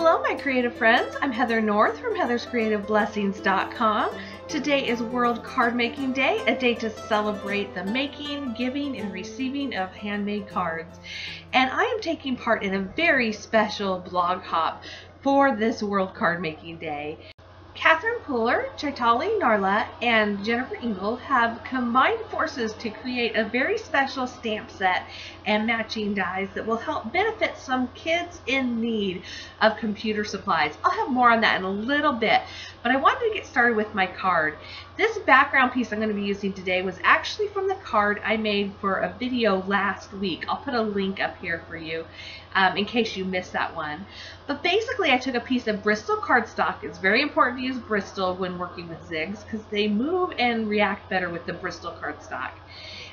Hello my creative friends, I'm Heather North from heatherscreativeblessings.com. Today is World Card Making Day, a day to celebrate the making, giving, and receiving of handmade cards. And I am taking part in a very special blog hop for this World Card Making Day. Catherine Pooler, Chaitali Narla, and Jennifer Engel have combined forces to create a very special stamp set and matching dies that will help benefit some kids in need of computer supplies. I'll have more on that in a little bit, but I wanted to get started with my card. This background piece I'm going to be using today was actually from the card I made for a video last week. I'll put a link up here for you in case you missed that one. But basically I took a piece of Bristol cardstock. It's very important to use Bristol when working with zigs because they move and react better with the Bristol cardstock.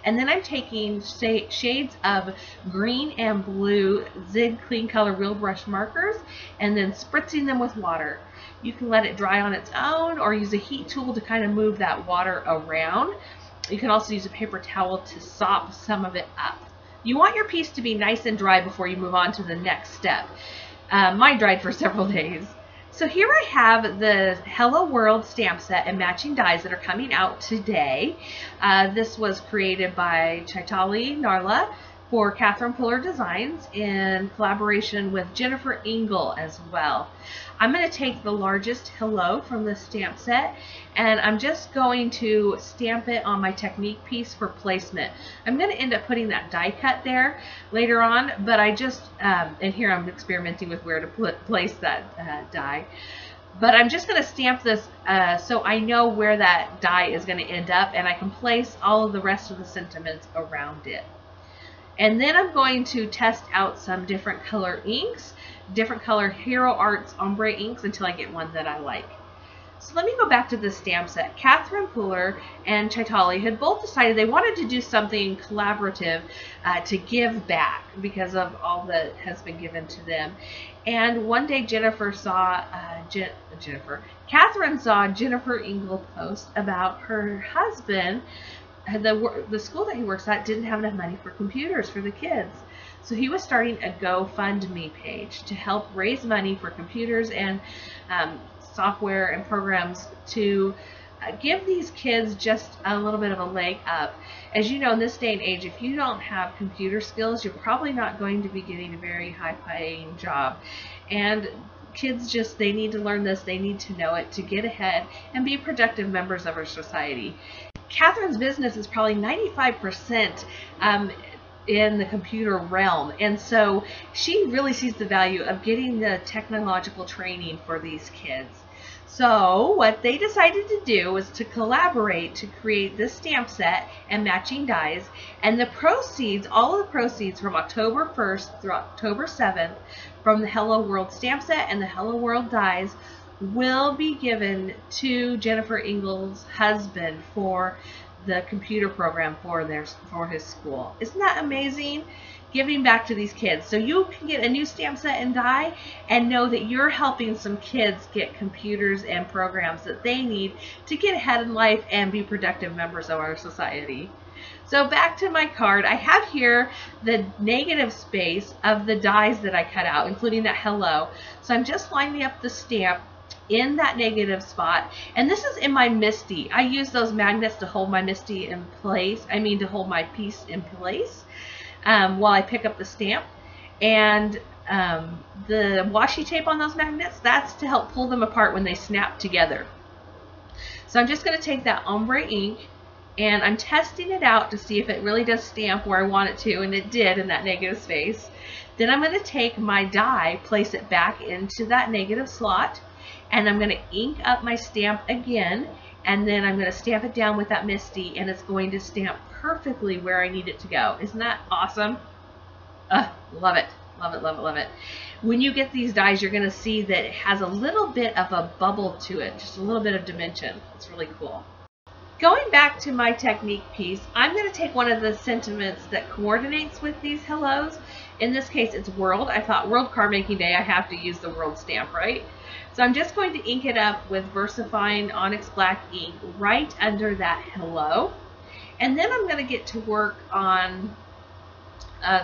And then I'm taking shades of green and blue Zig Clean Color Real Brush markers and then spritzing them with water. You can let it dry on its own or use a heat tool to kind of move that water around. You can also use a paper towel to sop some of it up. You want your piece to be nice and dry before you move on to the next step. Mine dried for several days. So here I have the Hello World stamp set and matching dies that are coming out today. This was created by Chaitali Narla for Catherine Pooler Designs in collaboration with Jennifer Engel as well. I'm going to take the largest Hello from the stamp set and I'm just going to stamp it on my Technique piece for placement. I'm going to end up putting that die cut there later on, but I just, and here I'm experimenting with where to place that die. But I'm just going to stamp this so I know where that die is going to end up and I can place all of the rest of the sentiments around it. And then I'm going to test out some different color inks, different color Hero Arts ombre inks until I get one that I like. So let me go back to the stamp set. Catherine Pooler and Chaitali had both decided they wanted to do something collaborative to give back because of all that has been given to them. And one day Catherine saw Jennifer Engel post about her husband. The school that he works at didn't have enough money for computers for the kids. So he was starting a GoFundMe page to help raise money for computers and software and programs to give these kids just a little bit of a leg up. As you know, in this day and age, if you don't have computer skills, you're probably not going to be getting a very high-paying job. And kids just, they need to learn this, they need to know it to get ahead and be productive members of our society. Catherine's business is probably 95% in the computer realm, and so she really sees the value of getting the technological training for these kids. So what they decided to do was to collaborate to create this stamp set and matching dies, and the proceeds, all of the proceeds from October 1st through October 7th from the Hello World stamp set and the Hello World dies will be given to Jennifer Engel's husband for the computer program for his school. Isn't that amazing? Giving back to these kids. So you can get a new stamp set and die and know that you're helping some kids get computers and programs that they need to get ahead in life and be productive members of our society. So back to my card, I have here the negative space of the dies that I cut out, including that hello. So I'm just lining up the stamp in that negative spot, and this is in my MISTI. I use those magnets to hold my MISTI in place, to hold my piece in place while I pick up the stamp. And the washi tape on those magnets, that's to help pull them apart when they snap together. So I'm just going to take that ombre ink and I'm testing it out to see if it really does stamp where I want it to, and it did in that negative space. Then I'm going to take my die, place it back into that negative slot, and I'm going to ink up my stamp again, and then I'm going to stamp it down with that MISTI, and it's going to stamp perfectly where I need it to go. Isn't that awesome? Love it. Love it, love it, love it. When you get these dies, you're going to see that it has a little bit of a bubble to it, just a little bit of dimension. It's really cool. Going back to my Technique piece, I'm going to take one of the sentiments that coordinates with these hellos. In this case, it's World. I thought World Card Making Day, I have to use the World stamp, right? So I'm just going to ink it up with VersaFine Onyx Black ink right under that hello. And then I'm going to get to work on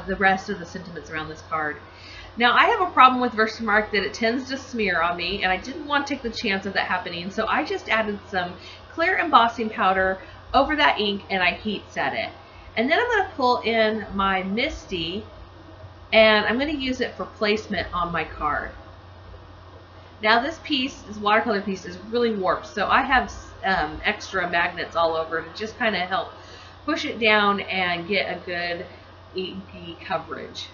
the rest of the sentiments around this card. Now I have a problem with Versamark that it tends to smear on me, and I didn't want to take the chance of that happening, so I just added some clear embossing powder over that ink and I heat set it. And then I'm going to pull in my Misty, and I'm going to use it for placement on my card. Now this watercolor piece is really warped, so I have extra magnets all over to just kind of help push it down and get a good inky coverage.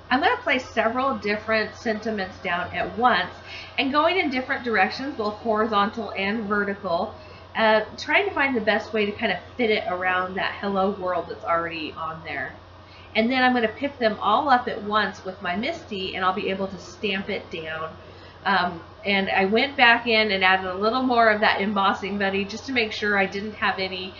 I'm going to place several different sentiments down at once and going in different directions, both horizontal and vertical, trying to find the best way to kind of fit it around that hello world that's already on there. And then I'm going to pick them all up at once with my Misty, and I'll be able to stamp it down. And I went back in and added a little more of that embossing buddy just to make sure I didn't have any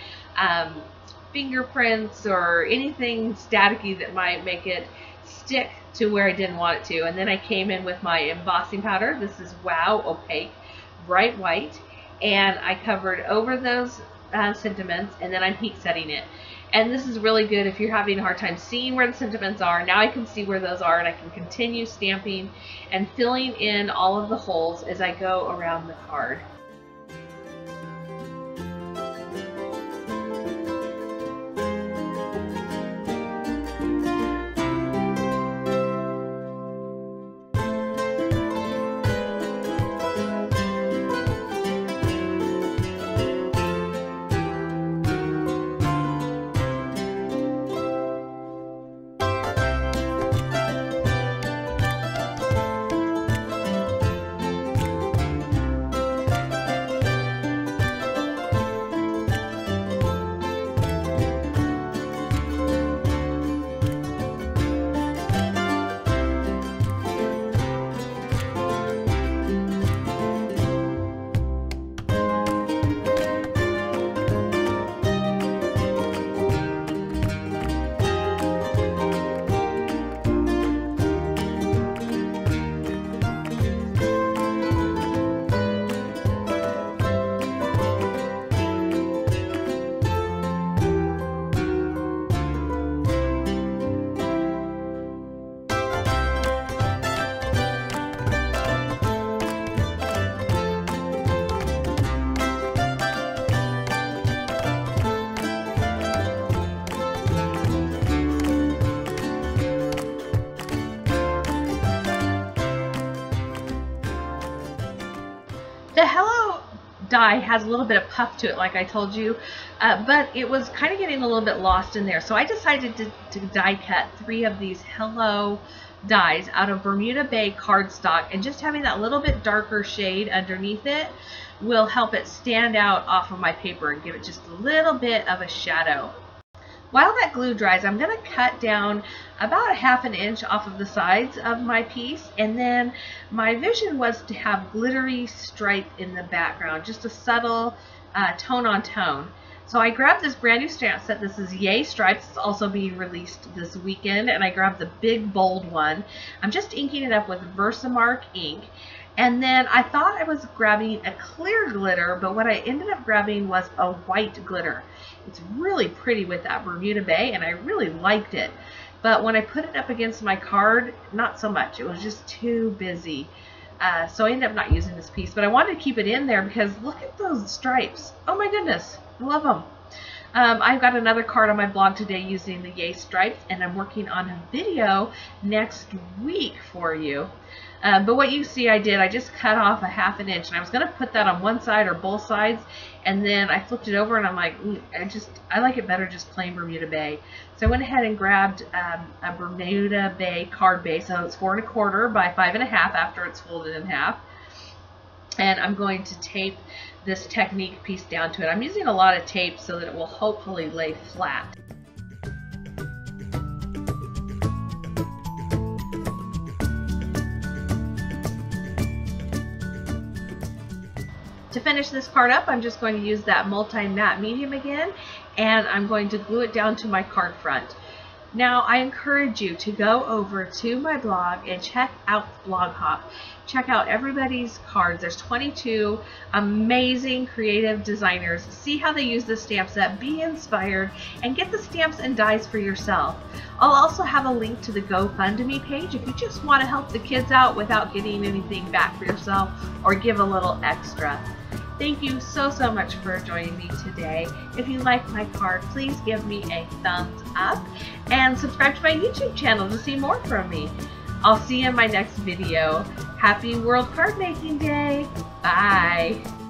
fingerprints or anything staticky that might make it stick to where I didn't want it to. And then I came in with my embossing powder. This is Wow Opaque Bright White, and I covered over those sentiments, and then I'm heat setting it. And this is really good if you're having a hard time seeing where the sentiments are. Now I can see where those are, and I can continue stamping and filling in all of the holes as I go around the card. The Hello die has a little bit of puff to it, like I told you, but it was kind of getting a little bit lost in there. So I decided to die cut 3 of these Hello dies out of Bermuda Bay cardstock, and just having that little bit darker shade underneath it will help it stand out off of my paper and give it just a little bit of a shadow. While that glue dries, I'm going to cut down about 1/2 inch off of the sides of my piece, and then my vision was to have glittery stripe in the background, just a subtle tone on tone. So I grabbed this brand new stamp set. This is Yay Stripes. It's also being released this weekend, and I grabbed the big bold one. I'm just inking it up with Versamark ink. And then I thought I was grabbing a clear glitter, but what I ended up grabbing was a white glitter. It's really pretty with that Bermuda Bay, and I really liked it. But when I put it up against my card, not so much. It was just too busy. So I ended up not using this piece, but I wanted to keep it in there because look at those stripes. Oh my goodness, I love them. I've got another card on my blog today using the Yay Stripes, and I'm working on a video next week for you. But what you see I did, I just cut off 1/2 inch, and I was going to put that on one side or both sides, and then I flipped it over, and I'm like, I like it better just plain Bermuda Bay. So I went ahead and grabbed a Bermuda Bay card base. So it's 4 1/4 by 5 1/2 after it's folded in half. And I'm going to tape this Technique piece down to it. I'm using a lot of tape so that it will hopefully lay flat. To finish this part up, I'm just going to use that multi-matte medium again, and I'm going to glue it down to my card front. Now, I encourage you to go over to my blog and check out Blog Hop. check out everybody's cards. There's 22 amazing creative designers. See how they use the stamp set, be inspired, and get the stamps and dies for yourself. I'll also have a link to the GoFundMe page if you just want to help the kids out without getting anything back for yourself or give a little extra. Thank you so much for joining me today. If you like my card, please give me a thumbs up and subscribe to my YouTube channel to see more from me. I'll see you in my next video. Happy World Card Making Day. Bye.